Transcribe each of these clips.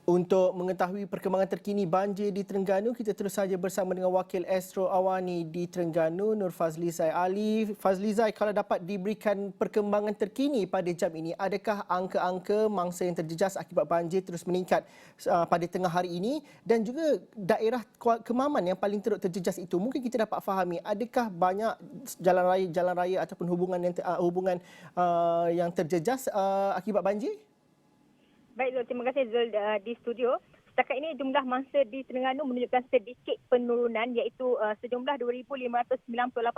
Untuk mengetahui perkembangan terkini banjir di Terengganu, kita terus saja bersama dengan Wakil Astro Awani di Terengganu, Nur Fazlizai Ali. Fazlizai, kalau dapat diberikan perkembangan terkini pada jam ini, adakah angka-angka mangsa yang terjejas akibat banjir terus meningkat pada tengah hari ini dan juga daerah Kemaman yang paling teruk terjejas itu, mungkin kita dapat fahami adakah banyak jalan raya ataupun hubungan yang terjejas akibat banjir? Baik Zul, terima kasih Zul di studio. Setakat ini jumlah mangsa di Terengganu menunjukkan sedikit penurunan iaitu sejumlah 2,598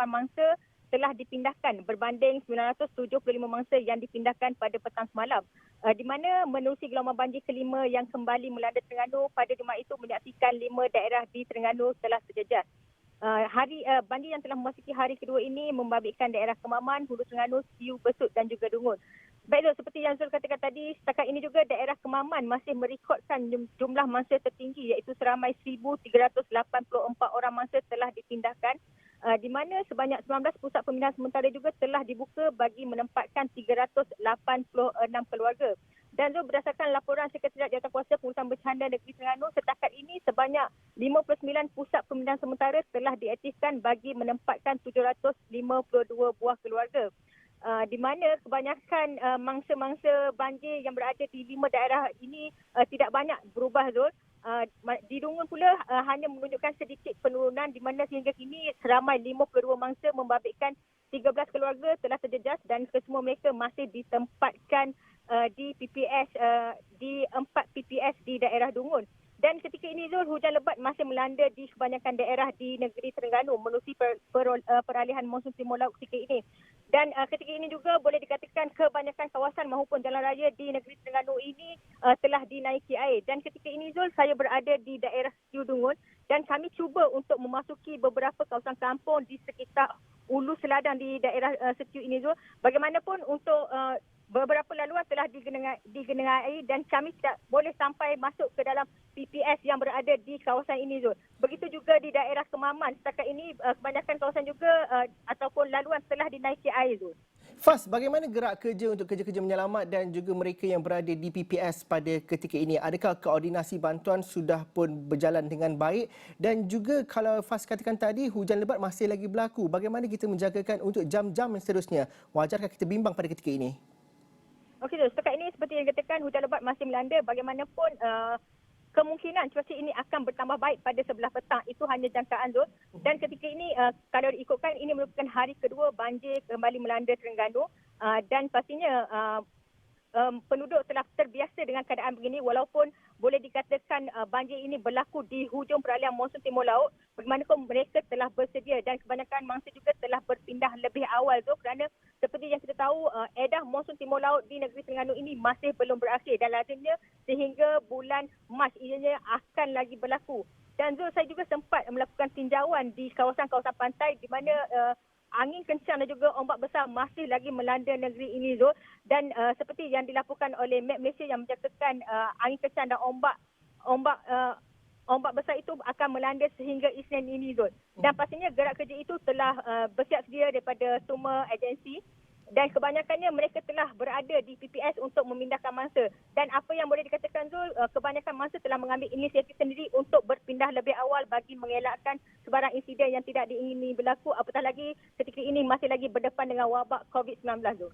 mangsa telah dipindahkan berbanding 975 mangsa yang dipindahkan pada petang semalam. Di mana menerusi gelombang banjir kelima yang kembali melanda Terengganu pada Jumaat itu menyaksikan 5 daerah di Terengganu telah terjejas. Banjir yang telah memasuki hari kedua ini membabitkan daerah Kemaman, Hulu Terengganu, Siu, Besut dan juga Dungun. Baik Zul, seperti yang Zul katakan tadi, setakat ini juga daerah Kemaman masih merekodkan jumlah mangsa tertinggi iaitu seramai 1,384 orang mangsa telah dipindahkan, di mana sebanyak 19 pusat pemindahan sementara juga telah dibuka bagi menempatkan 386 keluarga. Dan Zul, berdasarkan laporan Sekretariat Jawatankuasa Pengurusan Bercanda Negeri Terengganu, setakat ini sebanyak 59 pusat pemindahan sementara telah diaktifkan bagi menempatkan 752 buah keluarga. Di mana kebanyakan mangsa-mangsa banjir yang berada di 5 daerah ini tidak banyak berubah Zul. Di Dungun pula hanya menunjukkan sedikit penurunan di mana sehingga kini seramai 52 mangsa membabitkan 13 keluarga telah terjejas dan kesemua mereka masih ditempatkan di PPS di 4 PPS di daerah Dungun. Dan ketika ini Zul, hujan lebat masih melanda di kebanyakan daerah di negeri Terengganu menerusi peralihan monsun timur laut ketika ini. Dan ketika ini juga boleh dikatakan kebanyakan kawasan maupun jalan raya di negeri Terengganu ini telah dinaiki air. Dan ketika ini Zul, saya berada di daerah Siu Dungun dan kami cuba untuk memasuki beberapa kawasan kampung di sekitar Ulu Seladang di daerah Siu ini Zul. Bagaimanapun untuk beberapa laluan telah digenangi dan kami tidak boleh sampai masuk ke dalam PPS yang berada di kawasan ini Zul. Begitu juga di daerah Kemaman. Setakat ini kebanyakan kawasan juga ataupun laluan telah dinaiki air Zul. Faz, bagaimana gerak kerja untuk kerja-kerja menyelamat dan juga mereka yang berada di PPS pada ketika ini? Adakah koordinasi bantuan sudah pun berjalan dengan baik? Dan juga kalau Faz katakan tadi, hujan lebat masih lagi berlaku. Bagaimana kita menjagakan untuk jam-jam yang seterusnya? Wajarkah kita bimbang pada ketika ini? Okey, setakat ini seperti yang dikatakan hujan lebat masih melanda. Bagaimanapun kemungkinan cuaca ini akan bertambah baik pada sebelah petang. Itu hanya jangkaan Zul. Dan ketika ini kalau diikutkan ini merupakan hari kedua banjir kembali melanda Terengganu dan pastinya penduduk telah terbiasa dengan keadaan begini walaupun boleh dikatakan banjir ini berlaku di hujung peralihan monsun timur laut. Bagaimanapun mereka telah bersedia dan kebanyakan mangsa juga telah berpindah lebih awal tu kerana seperti yang kita tahu edah monsun timur laut di negeri Terengganu ini masih belum berakhir dan lazimnya sehingga bulan Mac ianya akan lagi berlaku. Dan Zul, saya juga sempat melakukan tinjauan di kawasan-kawasan pantai di mana angin kencang dan juga ombak besar masih lagi melanda negeri ini Zul. Dan seperti yang dilaporkan oleh Met Malaysia yang menyatakan angin kencang dan ombak besar itu akan melanda sehingga Isnin ini Zul. Dan pastinya gerak kerja itu telah bersiap sedia daripada semua agensi dan kebanyakannya mereka telah berada di PPS untuk memindahkan mangsa. Dan apa yang boleh dikatakan Zul, kebanyakan mangsa telah mengambil inisiatif sendiri untuk berpindah lebih awal bagi mengelakkan sebarang insiden yang tidak diingini berlaku apatah lagi ketika ini masih lagi berdepan dengan wabak COVID-19 Zul.